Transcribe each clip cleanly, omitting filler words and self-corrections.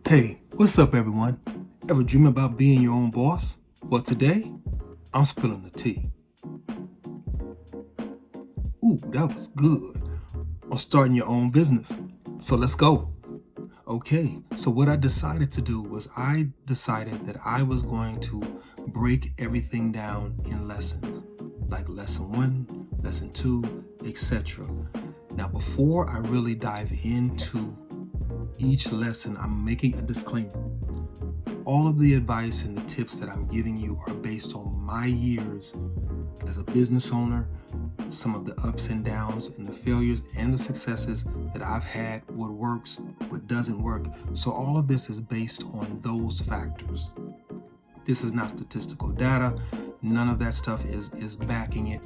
Hey, what's up everyone? Ever dream about being your own boss? Well, today, I'm spilling the tea. Ooh, that was good. On starting your own business. So let's go. Okay, so what I decided to do was I decided that I was going to break everything down in lessons, like lesson 1, lesson 2, etc. Now, before I really dive into each lesson, I'm making a disclaimer. All of the advice and the tips that I'm giving you are based on my years as a business owner, some of the ups and downs and the failures and the successes that I've had, what works, what doesn't work. So all of this is based on those factors. This is not statistical data. None of that stuff is backing it.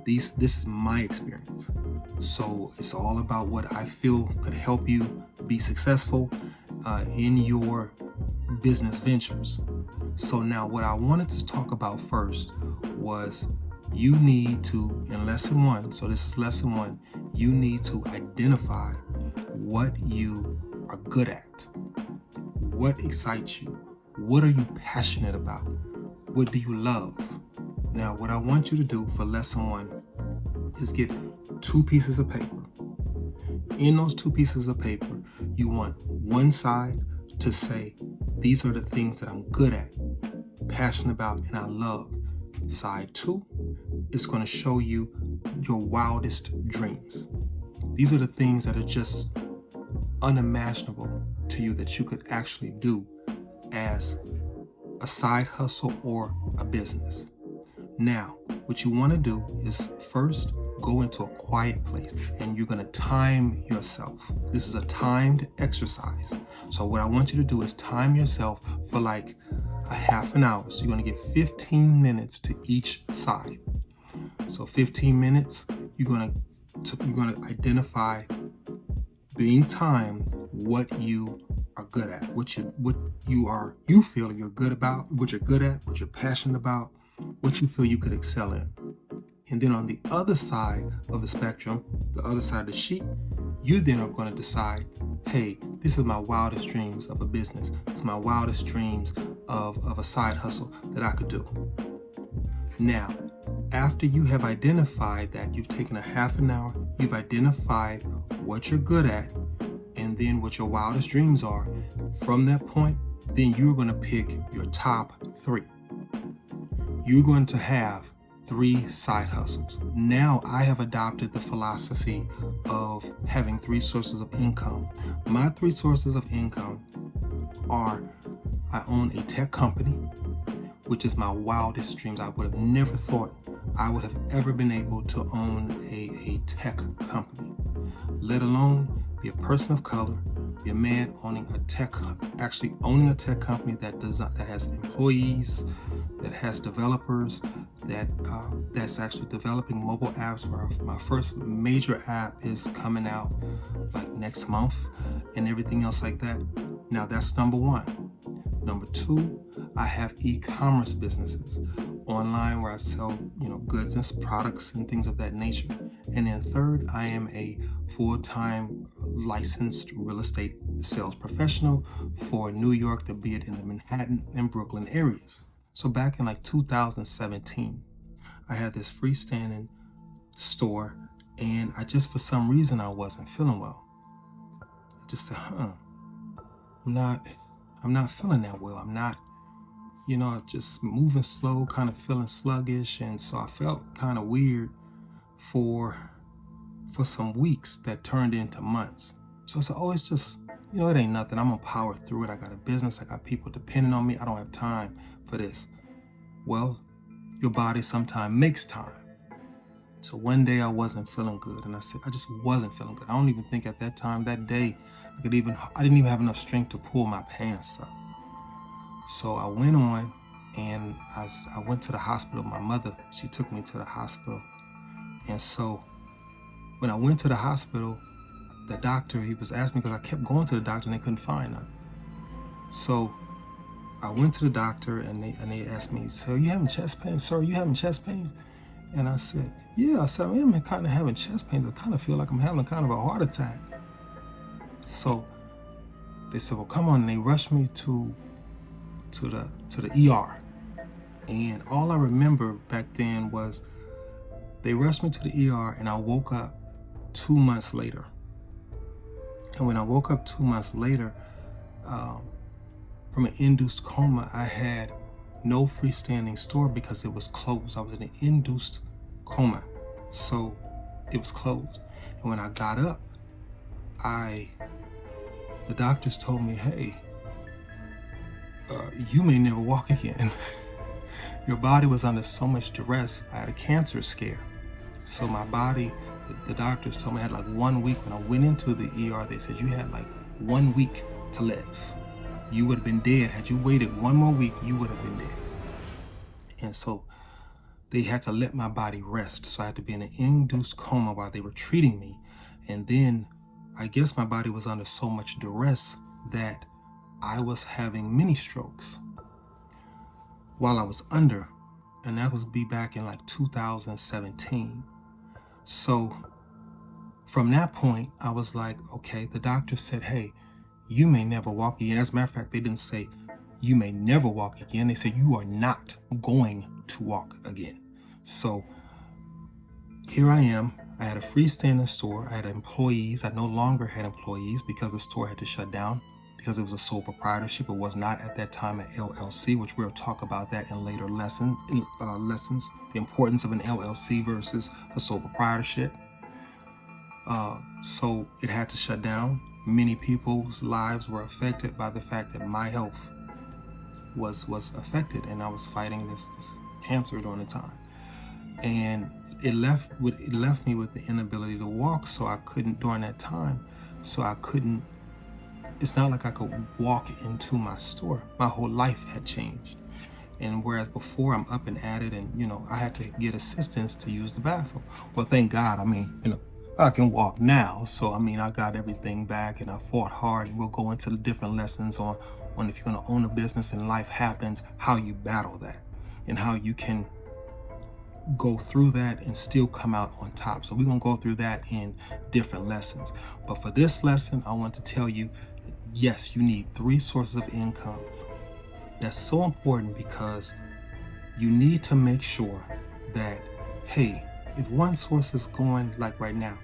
This is my experience. So it's all about what I feel could help you be successful in your business ventures. So now what I wanted to talk about first was you need to, in lesson 1, so this is lesson 1, you need to identify what you are good at. What excites you? What are you passionate about? What do you love? Now, what I want you to do for lesson 1 is get 2 pieces of paper. In those 2 pieces of paper, you want one side to say, these are the things that I'm good at, passionate about, and I love. Side 2 is going to show you your wildest dreams. These are the things that are just unimaginable to you that you could actually do as a side hustle or a business. Now, what you want to do is first go into a quiet place and you're going to time yourself. This is a timed exercise. So what I want you to do is time yourself for like a half an hour. So you're going to get 15 minutes to each side. So 15 minutes, you're going to identify, being timed, what you are good at, what you feel you're good about, what you're good at, what you're passionate about, what you feel you could excel in. And then on the other side of the spectrum, the other side of the sheet, you then are going to decide, hey, this is my wildest dreams of a business. It's my wildest dreams of a side hustle that I could do. Now, after you have identified that, you've taken a half an hour, you've identified what you're good at, and then what your wildest dreams are. From that point, then you're going to pick your top 3. You're going to have 3 side hustles. Now I have adopted the philosophy of having 3 sources of income. My 3 sources of income are, I own a tech company, which is my wildest dreams. I would have never thought I would have ever been able to own a tech company, let alone be a person of color, be a man owning a tech company that has employees, that has developers, that's actually developing mobile apps, where my first major app is coming out like next month and everything else like that. Now that's number 1. Number 2, I have e-commerce businesses online where I sell, goods and products and things of that nature. And then 3rd, I am a full-time licensed real estate sales professional for New York, be it in the Manhattan and Brooklyn areas. So back in like 2017, I had this freestanding store, and for some reason, I wasn't feeling well. I just said, I'm not feeling that well. I'm not, just moving slow, kind of feeling sluggish. And so I felt kind of weird for some weeks that turned into months. So I said, it's just, it ain't nothing. I'm gonna power through it. I got a business. I got people depending on me. I don't have time for this. Well, your body sometimes makes time. So one day I wasn't feeling good, and I said, I just wasn't feeling good. I don't even think at that time, that day, I didn't even have enough strength to pull my pants up. So I went on, and I went to the hospital. My mother, she took me to the hospital. And so when I went to the hospital, the doctor, he was asking me, because I kept going to the doctor and they couldn't find nothing. So I went to the doctor and they asked me, so you having chest pains? Sir, you having chest pains? And I said, yeah. I said, I'm kind of having chest pains. I kind of feel like I'm having kind of a heart attack. So they said, well, come on. And they rushed me to the ER. And all I remember back then was they rushed me to the ER, and I woke up 2 months later. And when I woke up 2 months later, from an induced coma, I had no freestanding store because it was closed. I was in an induced coma, so it was closed. And when I got up, the doctors told me, hey, you may never walk again. Your body was under so much duress. I had a cancer scare. So my body, the doctors told me I had like 1 week. When I went into the ER, they said you had like 1 week to live. You would have been dead. Had you waited 1 more week, you would have been dead. And so they had to let my body rest. So I had to be in an induced coma while they were treating me. And then I guess my body was under so much duress that I was having mini strokes while I was under. And that was be back in like 2017. So from that point, I was like, okay, the doctor said, hey, you may never walk again. As a matter of fact, they didn't say you may never walk again. They said you are not going to walk again. So here I am. I had a freestanding store. I had employees. I no longer had employees because the store had to shut down because it was a sole proprietorship. It was not at that time an LLC, which we'll talk about that in later lessons, the importance of an LLC versus a sole proprietorship. So it had to shut down. Many people's lives were affected by the fact that my health was affected, and I was fighting this cancer during the time. And it left me with the inability to walk, so I couldn't during that time. So I couldn't. It's not like I could walk into my store. My whole life had changed. And whereas before I'm up and at it, and I had to get assistance to use the bathroom. Well, thank God. I can walk now. So I got everything back, and I fought hard. And we'll go into the different lessons on if you're going to own a business and life happens, how you battle that and how you can go through that and still come out on top. So we're going to go through that in different lessons. But for this lesson, I want to tell you, yes, you need 3 sources of income. That's so important because you need to make sure that, hey, if one source is going, like right now,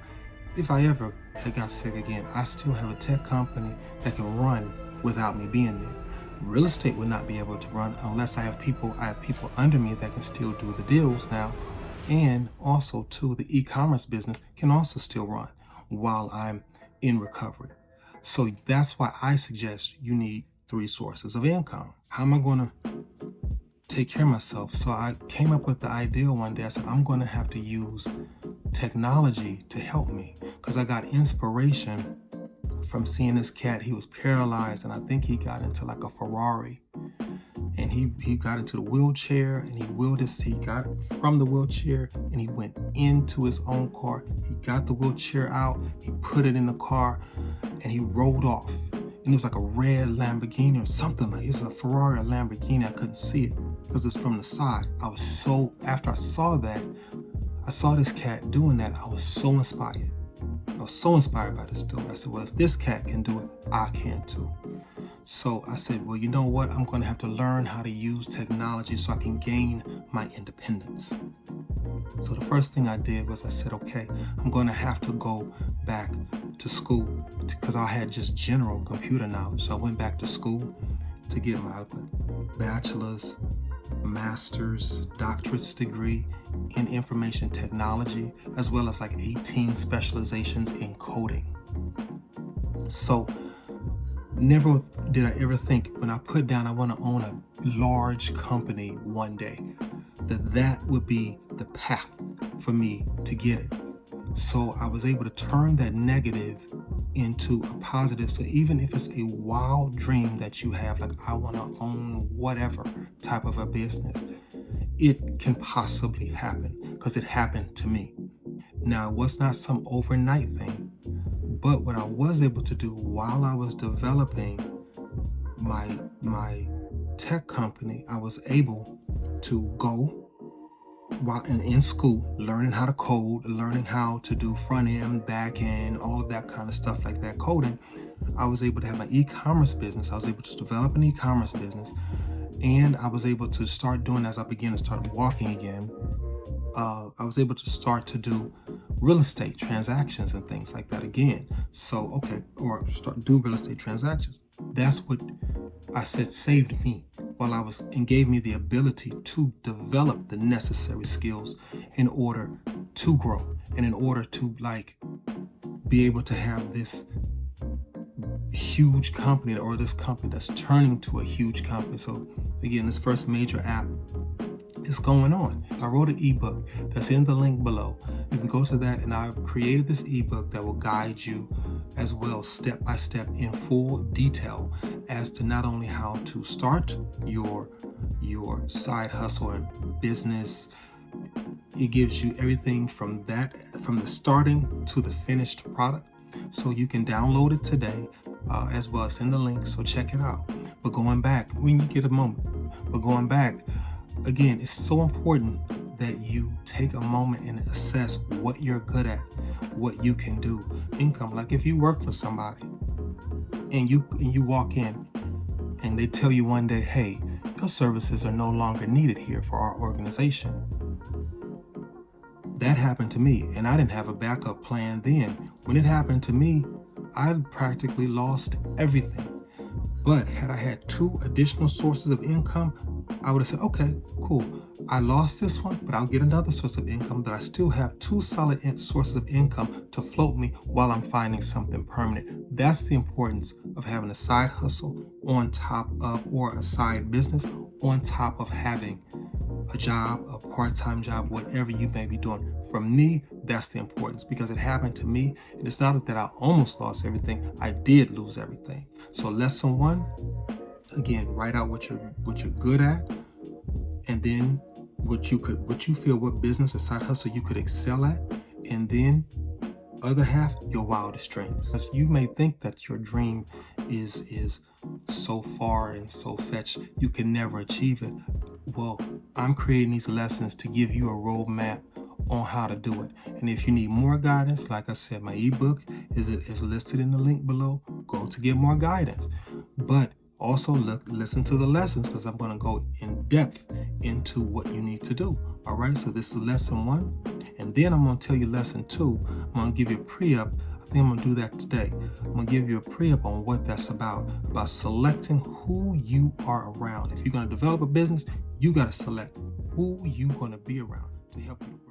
if I ever got sick again, I still have a tech company that can run without me being there. Real estate would not be able to run unless I have people under me that can still do the deals now. And also too, the e-commerce business can also still run while I'm in recovery. So that's why I suggest you need 3 sources of income. How am I going to take care of myself? So I came up with the idea one day. I said, I'm going to have to use technology to help me, because I got inspiration from seeing this cat. He was paralyzed, and I think he got into like a Ferrari, and he got into the wheelchair, and he got from the wheelchair and he went into his own car. He got the wheelchair out, he put it in the car, and he rolled off. And it was like a red Lamborghini or something like it was a Ferrari or Lamborghini. I couldn't see it because it's from the side. After I saw that, I saw this cat doing that, I was so inspired. I was so inspired by this story. I said, well, if this cat can do it, I can too. So I said, well, you know what? I'm going to have to learn how to use technology so I can gain my independence. So the first thing I did was I said, okay, I'm going to have to go back to school because I had just general computer knowledge. So I went back to school to get my bachelor's, master's, doctorate's degree in information technology, as well as like 18 specializations in coding. So never did I ever think when I put down I want to own a large company one day, that would be the path for me to get it. So I was able to turn that negative into a positive. So even if it's a wild dream that you have, like I want to own whatever type of a business, it can possibly happen because it happened to me. Now, it was not some overnight thing, but what I was able to do while I was developing my tech company, I was able to go while in school, learning how to code, learning how to do front end, back end, all of that kind of stuff like that, coding. I was able to have an e-commerce business. I was able to develop an e-commerce business, and I was able to start doing, as I began to start walking again, I was able to start to do real estate transactions and things like that again. So, okay, or start do real estate transactions. That's what I said saved me while I was, and gave me the ability to develop the necessary skills in order to grow and in order to be able to have this huge company, or this company that's turning to a huge company. So again, this first major app is going on. I wrote an ebook that's in the link below. You can go to that, and I've created this ebook that will guide you as well, step by step, in full detail, as to not only how to start your side hustle and business. It gives you everything from the starting to the finished product. So you can download it today, as well as in the link. So check it out. But going back, when you get a moment, again, it's so important that you take a moment and assess what you're good at, what you can do. Income, like if you work for somebody and you walk in and they tell you one day, hey, your services are no longer needed here for our organization. That happened to me, and I didn't have a backup plan then. When it happened to me, I practically lost everything. But had I had 2 additional sources of income, I would have said, okay, cool. I lost this one, but I'll get another source of income, that I still have 2 solid sources of income to float me while I'm finding something permanent. That's the importance of having a side hustle on top of, or a side business on top of having a job, a part-time job, whatever you may be doing. For me, that's the importance, because it happened to me. And it's not that I almost lost everything. I did lose everything. So lesson 1, again, write out what you're good at, and then what you feel, what business or side hustle you could excel at, and then other half, your wildest dreams. Because you may think that your dream is so far and so fetched, you can never achieve it. Well, I'm creating these lessons to give you a roadmap on how to do it. And if you need more guidance, like I said, my ebook is listed in the link below. Go to get more guidance. But also listen to the lessons, because I'm going to go in depth into what you need to do. All right, so this is lesson 1. And then I'm going to tell you lesson 2. I'm going to give you a pre-up. I think I'm going to do that today. I'm going to give you a pre-up on what that's about selecting who you are around. If you're going to develop a business, you got to select who you're going to be around to help you grow.